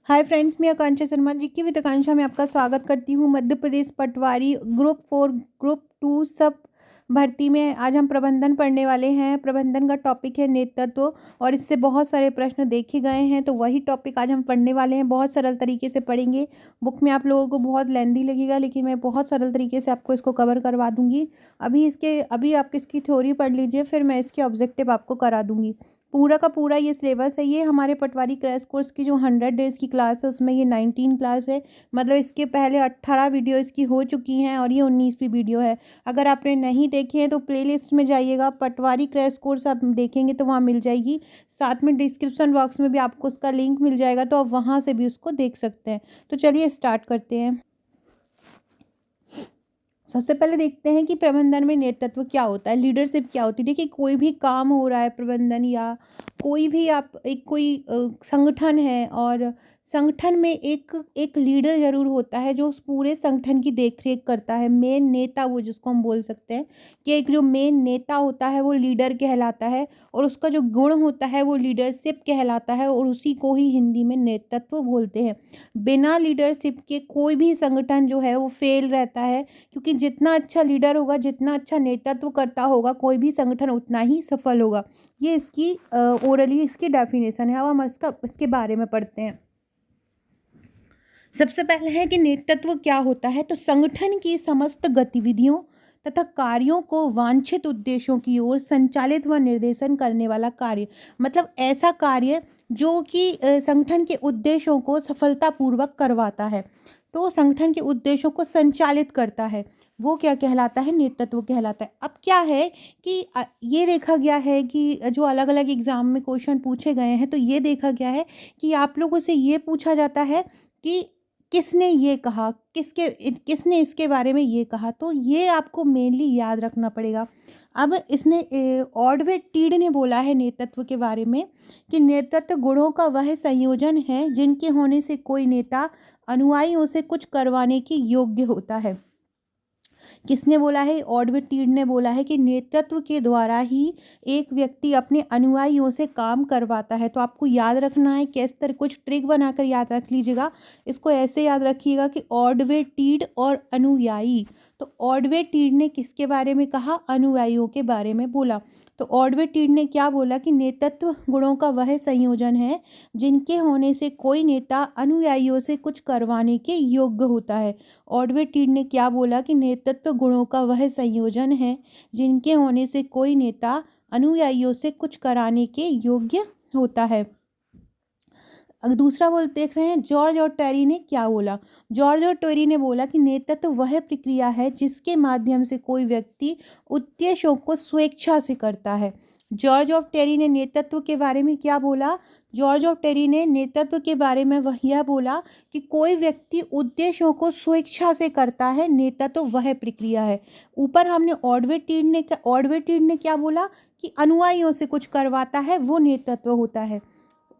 Hi friends, मैं आकांक्षा शर्मा जी की with आकांक्षा में आपका स्वागत करती हूँ। मध्य प्रदेश पटवारी ग्रुप 4 ग्रुप 2 सब भर्ती में आज हम प्रबंधन पढ़ने वाले हैं। प्रबंधन का टॉपिक है नेतृत्व और इससे बहुत सारे प्रश्न देखे गए हैं, तो वही टॉपिक आज हम पढ़ने वाले हैं। बहुत सरल तरीके से पढ़ेंगे। बुक में आप लोगों को बहुत लेंदी लगेगा, लेकिन मैं बहुत सरल तरीके से आपको इसको कवर करवा दूंगी। अभी आप इसकी थ्योरी पढ़ लीजिए, फिर मैं इसके ऑब्जेक्टिव आपको करा दूंगी। पूरा का पूरा ये सिलेबस है। ये हमारे पटवारी क्रैश कोर्स की जो 100 डेज़ की क्लास है, उसमें ये 19 क्लास है। मतलब इसके पहले 18 वीडियो इसकी हो चुकी हैं और ये 19वीं वीडियो है। अगर आपने नहीं देखी है तो प्लेलिस्ट में जाइएगा, पटवारी क्रैश कोर्स आप देखेंगे तो वहाँ मिल जाएगी। साथ में डिस्क्रिप्शन बॉक्स में भी आपको उसका लिंक मिल जाएगा, तो आप वहाँ से भी उसको देख सकते हैं। तो चलिए स्टार्ट करते हैं। सबसे पहले देखते हैं कि प्रबंधन में नेतृत्व क्या होता है, लीडरशिप क्या होती है। देखिए, कोई भी काम हो रहा है प्रबंधन, या कोई भी आप कोई संगठन है, और संगठन में एक एक लीडर ज़रूर होता है जो उस पूरे संगठन की देखरेख करता है। मेन नेता, वो जिसको हम बोल सकते हैं कि एक जो मेन नेता होता है वो लीडर कहलाता है, और उसका जो गुण होता है वो लीडरशिप कहलाता है, और उसी को ही हिंदी में नेतृत्व बोलते हैं। बिना लीडरशिप के कोई भी संगठन जो है वो फेल रहता है, क्योंकि जितना अच्छा लीडर होगा, जितना अच्छा नेतृत्व करता होगा, कोई भी संगठन उतना ही सफल होगा। ये इसकी ओरली इसकी डेफिनेशन है। अब हम इसके बारे में पढ़ते हैं। सबसे पहले है कि नेतृत्व क्या होता है। तो संगठन की समस्त गतिविधियों तथा कार्यों को वांछित उद्देश्यों की ओर संचालित व निर्देशन करने वाला कार्य। मतलब ऐसा कार्य जो कि संगठन के उद्देश्यों को सफलतापूर्वक करवाता है, तो संगठन के उद्देश्यों को संचालित करता है, वो क्या कहलाता है? नेतृत्व कहलाता है। अब क्या है कि ये देखा गया है कि जो अलग अलग एग्जाम में क्वेश्चन पूछे गए हैं, तो ये देखा गया है कि आप लोगों से ये पूछा जाता है कि किसने ये कहा, किसने इसके बारे में ये कहा। तो ये आपको मेनली याद रखना पड़ेगा। अब इसने ऑडवे टीड ने बोला है नेतृत्व के बारे में कि नेतृत्व गुणों का वह संयोजन है जिनके होने से कोई नेता अनुयायियों से कुछ करवाने के योग्य होता है। किसने बोला है? ऑडविटीड ने बोला है कि नेतृत्व के द्वारा ही एक व्यक्ति अपने अनुयायियों से काम करवाता है। तो आपको याद रखना है, किस तरह कुछ ट्रिक बनाकर याद रख लीजिएगा। इसको ऐसे याद रखिएगा कि ऑडविटीड और अनुयायी। तो ऑडविटीड ने किसके बारे में कहा? अनुयायियों के बारे में बोला। तो ऑडविटीड ने क्या बोला कि नेतृत्व गुणों का वह संयोजन है जिनके होने से कोई नेता अनुयायियों से कुछ करवाने के योग्य होता है। ऑडवेटीड ने क्या बोला कि नेतृत्व गुणों का वह संयोजन है जिनके होने से कोई नेता अनुयायियों से कुछ कराने के योग्य होता है। अगर दूसरा बोल देख रहे हैं, जॉर्ज और टेरी ने क्या बोला। जॉर्ज और टेरी ने बोला कि नेतृत्व वह प्रक्रिया है जिसके माध्यम से कोई व्यक्ति उद्देश्यों को स्वेच्छा से करता है। जॉर्ज ऑफ टेरी ने नेतृत्व के बारे में क्या बोला? जॉर्ज ऑफ टेरी ने नेतृत्व के बारे में वह यह बोला कि कोई व्यक्ति उद्देश्यों को स्वेच्छा से करता है, नेतृत्व वह प्रक्रिया है। ऊपर हमने ऑडवेटीड ने क्या बोला कि अनुयायियों से कुछ करवाता है, वो नेतृत्व होता है।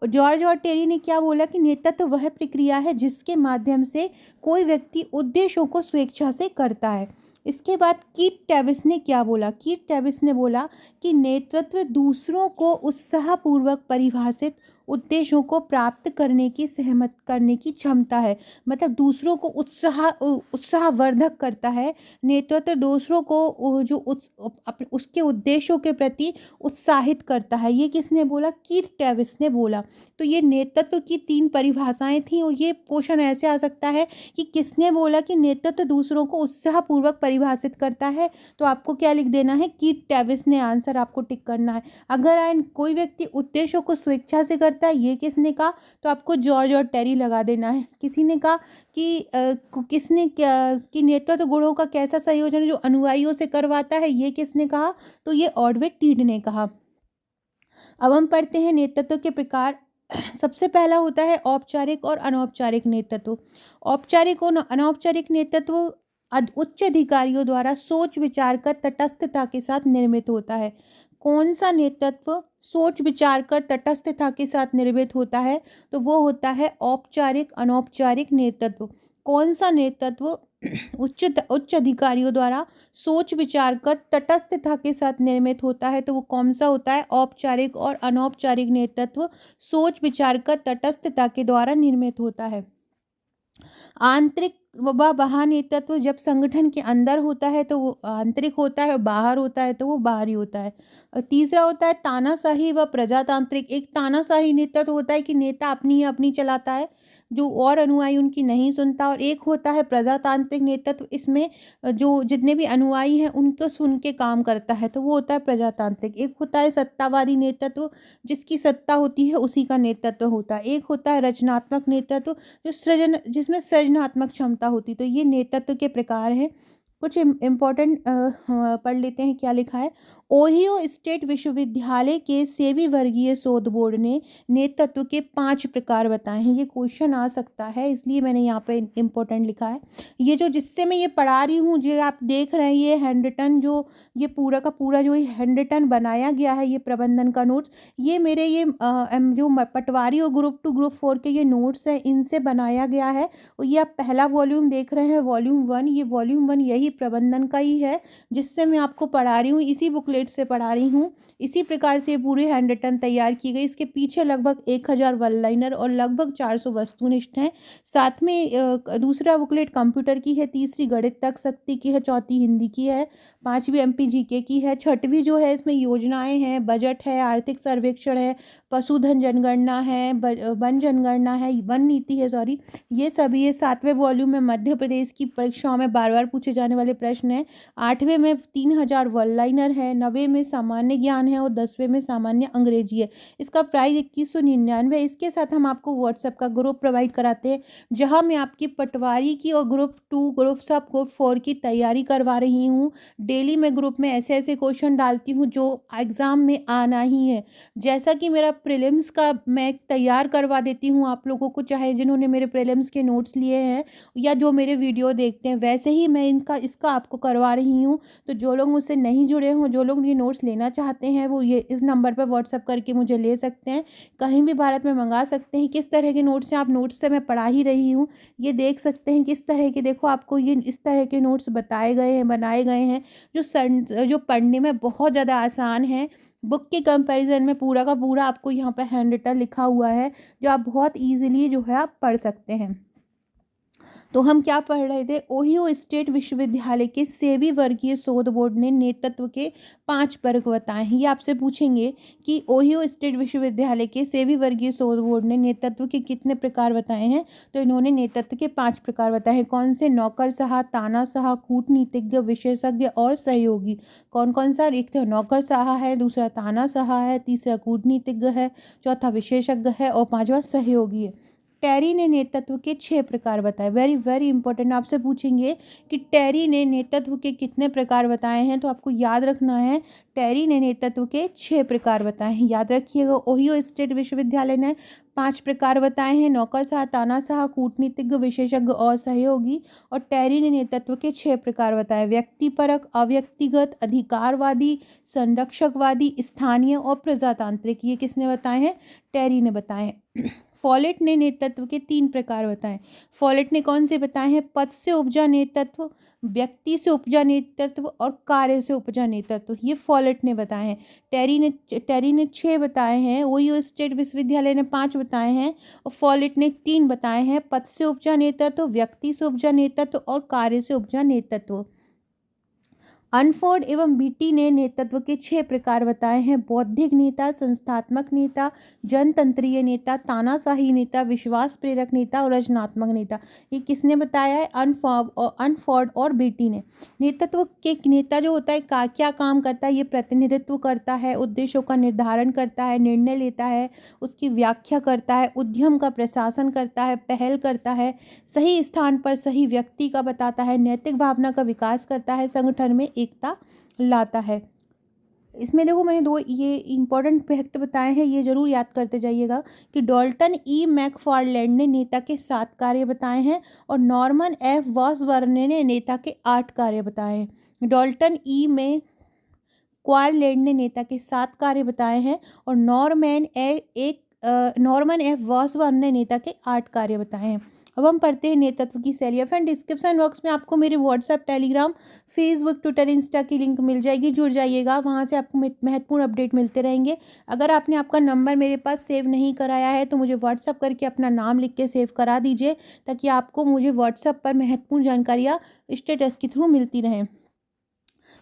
जॉर्ज और टेरी ने क्या बोला कि नेतृत्व वह प्रक्रिया है जिसके माध्यम से कोई व्यक्ति उद्देश्यों को स्वेच्छा से करता है। इसके बाद कीथ टैविस ने क्या बोला? कीथ टैविस ने बोला कि नेतृत्व दूसरों को उत्साहपूर्वक परिभाषित उद्देश्यों को प्राप्त करने की सहमत करने की क्षमता है। मतलब दूसरों को उत्साहवर्धक करता है। नेतृत्व दूसरों को उसके उद्देश्यों के प्रति उत्साहित करता है। ये किसने बोला? कीथ टैविस ने बोला। तो ये नेतृत्व की 3 परिभाषाएं थी, और ये क्वेश्चन ऐसे आ सकता है कि किसने बोला कि नेतृत्व दूसरों को उत्साहपूर्वक परिभाषित करता है। तो आपको क्या लिख देना है? कीथ टैविस ने आंसर आपको टिक करना है। अगर कोई व्यक्ति उद्देश्यों को स्वेच्छा से करता है, ये किसने कहा? तो आपको जॉर्ज और टेरी लगा देना है। किसी ने कहा कि किसने क्या कि नेतृत्व गुणों का कैसा संयोजन है जो अनुयायियों से करवाता है, ये किसने कहा? तो ये ऑडवे-टीड ने कहा। अब हम पढ़ते हैं नेतृत्व के प्रकार। सबसे पहला होता है औपचारिक और अनौपचारिक नेतृत्व। औपचारिक और अनौपचारिक नेतृत्व उच्च अधिकारियों द्वारा सोच विचार कर तटस्थता के साथ निर्मित होता है। कौन सा नेतृत्व सोच विचार कर तटस्थता के साथ निर्मित होता है? तो वो होता है औपचारिक अनौपचारिक नेतृत्व। कौन सा नेतृत्व उच्च अधिकारियों द्वारा सोच विचार कर तटस्थता के साथ निर्मित होता है, तो वो कौन सा होता है? औपचारिक और अनौपचारिक नेतृत्व सोच विचार कर तटस्थता के द्वारा निर्मित होता है। आंतरिक व बाह्य नेतृत्व जब संगठन के अंदर होता है तो वो आंतरिक होता है, और बाहर होता है तो वो बाहरी होता है। तीसरा होता है तानाशाही व प्रजातांत्रिक। एक तानाशाही नेतृत्व होता है कि नेता अपनी ही अपनी चलाता है, जो और अनुयायी उनकी नहीं सुनता, और एक होता है प्रजातांत्रिक नेतृत्व। इसमें जो जितने भी अनुयायी हैं उनको सुन के काम करता है, तो वो होता है प्रजातांत्रिक। एक होता है सत्तावादी नेतृत्व, जिसकी सत्ता होती है उसी का नेतृत्व होता है। एक होता है रचनात्मक नेतृत्व, जिसमें सृजनात्मक क्षमता होती। तो ये नेतृत्व के प्रकार हैं। कुछ इम्पोर्टेंट पढ़ लेते हैं क्या लिखा है। ओहियो स्टेट विश्वविद्यालय के सेवी वर्गीय शोध बोर्ड ने नेतृत्व के 5 प्रकार बताए हैं। ये क्वेश्चन आ सकता है, इसलिए मैंने यहाँ पे इम्पोर्टेंट लिखा है। ये जो जिससे मैं ये पढ़ा रही हूँ, जो आप देख रहे हैं ये हैंड रिटन, जो ये पूरा का पूरा जो ये हैंड रिटन बनाया गया है, ये प्रबंधन का नोट्स, ये मेरे ये जो पटवारी और ग्रुप 2 ग्रुप 4 के ये नोट्स हैं, इनसे बनाया गया है। और ये आप पहला वॉल्यूम देख रहे हैं, वॉल्यूम 1। ये वॉल्यूम 1 यही प्रबंधन का ही है, जिससे मैं आपको पढ़ा रही हूँ, इसी बुकलेट से पढ़ा रही हूँ। इसी प्रकार से पूरी हैंड रिटन तैयार की गई। इसके पीछे लगभग 1000 वन लाइनर और लगभग 400 वस्तुनिष्ठ हैं। साथ में दूसरा बुकलेट कंप्यूटर की है, तीसरी गणित तक शक्ति की है, चौथी हिंदी की है, पांचवी MPGK की है, छठवीं जो है इसमें योजनाएं हैं, बजट है, आर्थिक सर्वेक्षण है, पशुधन जनगणना है, वन जनगणना है, वन नीति है, सॉरी, ये सभी है। 7वें वॉल्यूम में मध्य प्रदेश की परीक्षाओं में बार बार पूछे जाने वाले प्रश्न हैं। 8वें में 3000 वन लाइनर है, 9वें में सामान्य ज्ञान है, और 10वें में सामान्य अंग्रेजी है। इसका प्राइस 2199। इसके साथ हम आपको व्हाट्सएप का ग्रुप प्रोवाइड कराते हैं, जहां मैं आपकी पटवारी की और ग्रुप 2 ग्रुप 4 की तैयारी करवा रही हूँ। डेली मैं ग्रुप में ऐसे ऐसे क्वेश्चन डालती हूँ जो एग्ज़ाम में आना ही है। जैसा कि मेरा प्रीलिम्स का मैं तैयार करवा देती हूँ आप लोगों को, चाहे जिन्होंने मेरे प्रीलिम्स के नोट्स लिए हैं या जो मेरे वीडियो देखते हैं, वैसे ही मैं इसका आपको करवा रही हूँ। तो जो लोग मुझसे नहीं जुड़े हों, जो लोग ये नोट्स लेना चाहते हैं, वो ये इस नंबर पर व्हाट्सअप करके मुझे ले सकते हैं। कहीं भी भारत में मंगा सकते हैं। किस तरह के नोट्स हैं, आप नोट्स से मैं पढ़ा ही रही हूँ, ये देख सकते हैं किस तरह के। देखो आपको ये इस तरह के नोट्स बताए गए हैं, बनाए गए हैं, जो पढ़ने में बहुत ज़्यादा आसान है। बुक के कंपैरिजन में पूरा का पूरा आपको यहाँ पे हैंड रिटन लिखा हुआ है, जो आप बहुत ईजिली जो है आप पढ़ सकते हैं। तो हम क्या पढ़ रहे थे? ओहियो स्टेट विश्वविद्यालय के सेवी वर्गीय शोध बोर्ड ने नेतृत्व के 5 वर्ग बताए हैं। ये आपसे पूछेंगे कि ओहियो स्टेट विश्वविद्यालय के सेवी वर्गीय शोध बोर्ड ने नेतृत्व के कितने प्रकार बताए हैं? तो इन्होंने नेतृत्व के 5 प्रकार बताए हैं। कौन से? नौकरशाह, तानाशाह, कूटनीतिज्ञ, विशेषज्ञ और सहयोगी। कौन कौन सा? एक तो नौकरशाह है, दूसरा तानाशाह है, तीसरा कूटनीतिज्ञ है, चौथा विशेषज्ञ है, और पांचवा सहयोगी है। टेरी ने नेतृत्व के 6 प्रकार बताए। वेरी वेरी इंपॉर्टेंट, आपसे पूछेंगे कि टेरी ने नेतृत्व के कितने प्रकार बताए हैं, तो आपको याद रखना है टेरी ने नेतृत्व के 6 प्रकार बताए हैं। याद रखिएगा, ओहियो स्टेट विश्वविद्यालय ने 5 प्रकार बताए हैं, नौकरशाह, तानाशाह, कूटनीतिज्ञ, विशेषज्ञ और सहयोगी। और टेरी ने नेतृत्व के 6 प्रकार बताए: व्यक्तिपरक, अव्यक्तिगत, अधिकारवादी, संरक्षकवादी, स्थानीय और प्रजातांत्रिक। ये किसने बताए हैं? टेरी ने बताए हैं। फॉलेट ने नेतृत्व के 3 प्रकार बताए। फॉलेट ने कौन से बताए हैं? पद से उपजा नेतृत्व, व्यक्ति से उपजा नेतृत्व और कार्य से उपजा नेतृत्व। ये फॉलेट ने बताए हैं। टेरी ने 6 बताए हैं, ओहियो स्टेट विश्वविद्यालय ने 5 बताए हैं, और फॉलेट ने 3 बताए हैं: पद से उपजा नेतृत्व, व्यक्ति से उपजा नेतृत्व और कार्य से उपजा नेतृत्व। अनफोर्ड एवं बीटी ने नेतृत्व के 6 प्रकार बताए हैं: बौद्धिक नेता, संस्थात्मक नेता, जनतंत्रीय नेता, तानाशाही नेता, विश्वास प्रेरक नेता और रचनात्मक नेता। ये किसने बताया है? अनफोर्ड और बीटी ने। नेतृत्व के नेता जो होता है क्या काम करता है? ये प्रतिनिधित्व करता है, उद्देश्यों का निर्धारण करता है, निर्णय लेता है, उसकी व्याख्या करता है, उद्यम का प्रशासन करता है, पहल करता है, सही स्थान पर सही व्यक्ति का बताता है, नैतिक भावना का विकास करता है, संगठन में एकता लाता है। इसमें देखो मैंने 2 ये इंपॉर्टेंट फैक्ट बताए हैं, ये जरूर याद करते जाइएगा कि डॉल्टन ई मैकफार्लैंड ने नेता के 7 कार्य बताए हैं, और नॉर्मन एफ वॉसबर्ने ने नेता के 8 कार्य बताए हैं। डॉल्टन ई में क्वारलैंड ने नेता के 7 कार्य बताए हैं, और नॉर्मन एफ वॉसबर्न ने नेता के 8 कार्य बताए हैं। अब हम पढ़ते हैं नेतृत्व की शैलियाँ। फ्रेंड, डिस्क्रिप्शन बॉक्स में आपको मेरे WhatsApp, Telegram, Facebook, Twitter, Insta की लिंक मिल जाएगी, जुड़ जाइएगा, वहाँ से आपको महत्वपूर्ण अपडेट मिलते रहेंगे। अगर आपने आपका नंबर मेरे पास सेव नहीं कराया है तो मुझे व्हाट्सएप करके अपना नाम लिख के सेव करा दीजिए, ताकि आपको मुझे व्हाट्सएप पर महत्वपूर्ण जानकारियाँ स्टेटस के थ्रू मिलती रहें।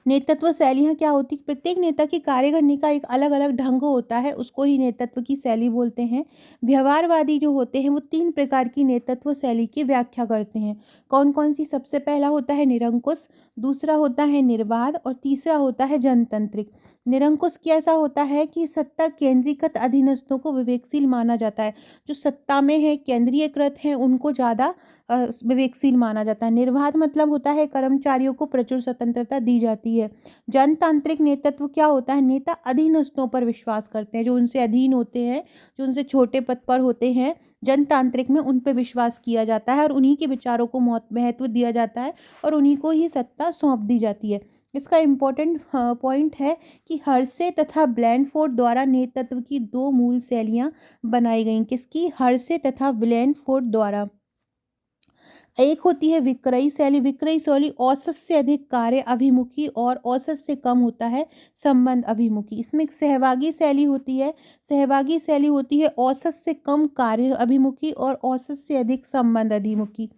नेतृत्व शैलियाँ क्या होती है? प्रत्येक नेता की कार्य करने का एक अलग अलग ढंग होता है, उसको ही नेतृत्व की शैली बोलते हैं। व्यवहारवादी जो होते हैं वो 3 प्रकार की नेतृत्व शैली की व्याख्या करते हैं। कौन कौन सी? सबसे पहला होता है निरंकुश, दूसरा होता है निर्वाध और तीसरा होता है जनतांत्रिक। निरंकुश कैसा होता है कि सत्ता केंद्रीकृत अधीनस्थों को विवेकशील माना जाता है। जो सत्ता में है, केंद्रीयकृत हैं, उनको ज़्यादा विवेकशील माना जाता है। निर्वाध मतलब होता है कर्मचारियों को प्रचुर स्वतंत्रता दी जाती है। जनतांत्रिक नेतृत्व क्या होता है? नेता अधीनस्थों पर विश्वास करते हैं, जो उनसे अधीन होते हैं, जो उनसे छोटे पद पर होते हैं, जनतांत्रिक में उन पर विश्वास किया जाता है और उन्हीं के विचारों को महत्व दिया जाता है और उन्हीं को ही सत्ता सौंप दी जाती है। इसका इम्पोर्टेंट पॉइंट है कि हर्से तथा ब्लैनफोर्ड द्वारा नेतृत्व की 2 मूल शैलियाँ बनाई गईं। किसकी? हर्से तथा ब्लैनफोर्ड द्वारा। एक होती है विक्रयी शैली। विक्रयी शैली औसत से अधिक कार्य अभिमुखी और औसत से कम होता है संबंध अभिमुखी। इसमें एक सहभागी शैली होती है। सहभागी शैली होती है औसत से कम कार्य अभिमुखी और औसत से अधिक संबंध अभिमुखी।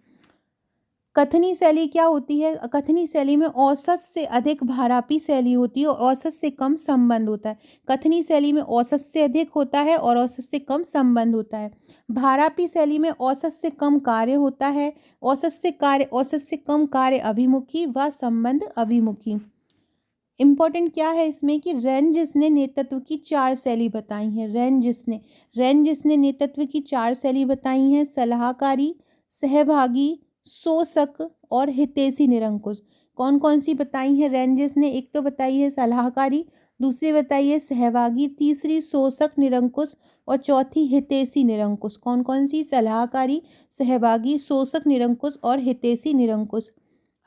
कथनी शैली क्या होती है? कथनी शैली में औसत से अधिक भारापी शैली होती है और औसत से कम संबंध होता है। कथनी शैली में औसत से अधिक होता है और औसत से कम संबंध होता है। भारापी शैली में औसत से कम कार्य होता है, औसत से कम कार्य अभिमुखी व संबंध अभिमुखी। इम्पोर्टेंट क्या है इसमें कि रेंजिस ने नेतृत्व की 4 शैली बताई हैं। रेंजिस ने नेतृत्व की 4 शैली बताई हैं: सलाहकारी, सहभागी, शोषक और हितैषी निरंकुश। कौन कौन सी बताई हैं रेंजिस ने? एक तो बताई है सलाहकारी, दूसरी बताई है सहभागी, तीसरी शोषक निरंकुश और चौथी हितैषी निरंकुश। कौन कौन सी? सलाहकारी, सहभागी, शोषक निरंकुश और हितैषी निरंकुश।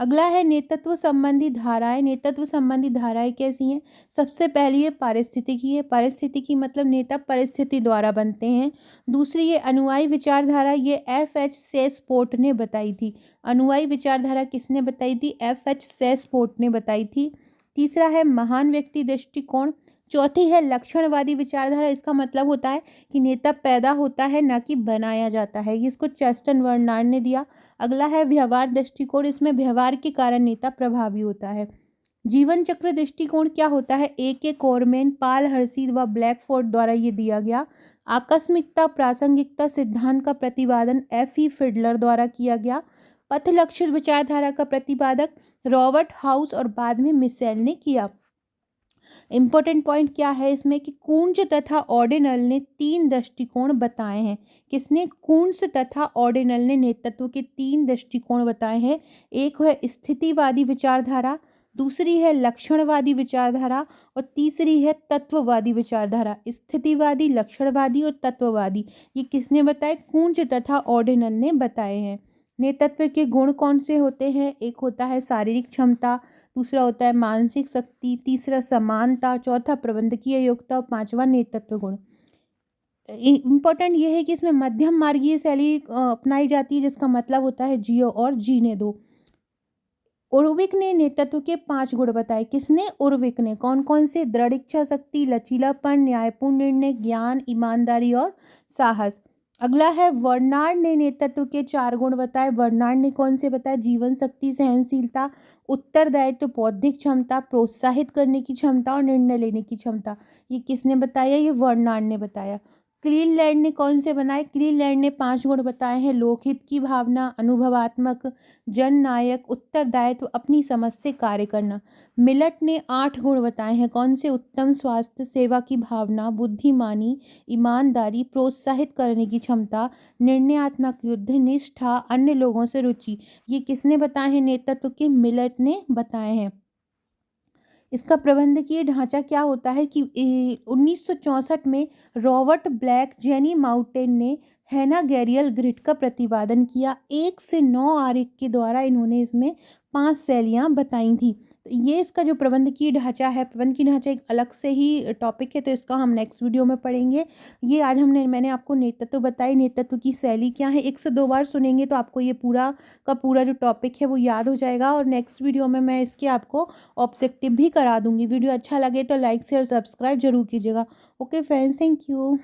अगला है नेतृत्व संबंधी धाराएं। नेतृत्व संबंधी धाराएं कैसी हैं? सबसे पहली है पारिस्थितिकी है। पारिस्थितिकी मतलब नेता परिस्थिति द्वारा बनते हैं। दूसरी है अनुयायी विचारधारा, ये F.H. सेसपोर्ट ने बताई थी। अनुयायी विचारधारा किसने बताई थी? F.H. सेसपोर्ट ने बताई थी। तीसरा है महान व्यक्ति दृष्टिकोण। चौथी है लक्षणवादी विचारधारा। इसका मतलब होता है कि नेता पैदा होता है, ना कि बनाया जाता है। ये इसको चेस्टन बर्नार्ड ने दिया। अगला है व्यवहार दृष्टिकोण। इसमें व्यवहार के कारण नेता प्रभावी होता है। जीवन चक्र दृष्टिकोण क्या होता है? A.K. कोरमैन, पाल हर्सी व ब्लैकफोर्ड द्वारा ये दिया गया। आकस्मिकता प्रासंगिकता सिद्धांत का प्रतिपादन F.E. फिडलर द्वारा किया गया। पथ लक्षित विचारधारा का प्रतिपादक रॉबर्ट हाउस और बाद में मिशेल ने किया। इम्पोर्टेंट पॉइंट क्या है इसमें कि कूंज तथा ऑर्डिनल ने 3 दृष्टिकोण बताए हैं। किसने? कूंज तथा ऑर्डिनल ने नेतृत्व के 3 दृष्टिकोण बताए हैं। एक है स्थितिवादी विचारधारा, दूसरी है लक्षणवादी विचारधारा और तीसरी है तत्ववादी विचारधारा। स्थितिवादी, लक्षणवादी और तत्ववादी, ये किसने बताए? कूंज तथा ऑर्डिनल ने बताए हैं। नेतृत्व के गुण कौन से होते हैं? एक होता है शारीरिक क्षमता, दूसरा होता है मानसिक शक्ति, तीसरा समानता, चौथा प्रबंधकीय योग्यता और पांचवा नेतृत्व गुण। इम्पोर्टेंट ये है कि इसमें मध्यम मार्गीय शैली अपनाई जाती है, जिसका मतलब होता है जियो और जीने दो। उर्विक ने नेतृत्व के 5 गुण बताए। किसने? उर्विक ने। कौन कौन से? दृढ़ इच्छा शक्ति, लचीलापन, न्यायपूर्ण निर्णय, ज्ञान, ईमानदारी और साहस। अगला है बर्नार्ड ने नेतृत्व के 4 गुण बताए। बर्नार्ड ने कौन से बताए? जीवन शक्ति, सहनशीलता, उत्तरदायित्व, बौद्धिक क्षमता, प्रोत्साहित करने की क्षमता और निर्णय लेने की क्षमता। ये किसने बताया? ये बर्नार्ड ने बताया। क्लीनलैंड ने कौन से बनाए? क्लीनलैंड ने 5 गुण बताए हैं। लोकहित की भावना, अनुभवात्मक, जननायक, उत्तरदायित्व, अपनी समझ से कार्य करना। मिलट ने 8 गुण बताए हैं। कौन से? उत्तम स्वास्थ्य, सेवा की भावना, बुद्धिमानी, ईमानदारी, प्रोत्साहित करने की क्षमता, निर्णयात्मक युद्ध, निष्ठा, अन्य लोगों से रुचि। ये किसने बताए हैं? नेतृत्व के मिलट ने बताए हैं। इसका प्रबंधकीय ढांचा क्या होता है कि 1964 में रॉबर्ट ब्लैक, जेनी माउंटेन ने हैनागेरियल ग्रिड का प्रतिपादन किया। 1 से 9 आरेख के द्वारा इन्होंने इसमें 5 शैलियाँ बताई थी। तो ये इसका जो प्रबंधकीय ढाँचा है, प्रबंधकीय ढाँचा एक अलग से ही टॉपिक है, तो इसका हम नेक्स्ट वीडियो में पढ़ेंगे। ये आज मैंने आपको नेतृत्व बताई, नेतृत्व की शैली क्या है, 1 से 2 बार सुनेंगे तो आपको ये पूरा का पूरा जो टॉपिक है वो याद हो जाएगा, और नेक्स्ट वीडियो में मैं इसके आपको ऑब्जेक्टिव भी करा दूँगी। वीडियो अच्छा लगे तो लाइक, शेयर, सब्सक्राइब ज़रूर कीजिएगा। Okay friends, thank you.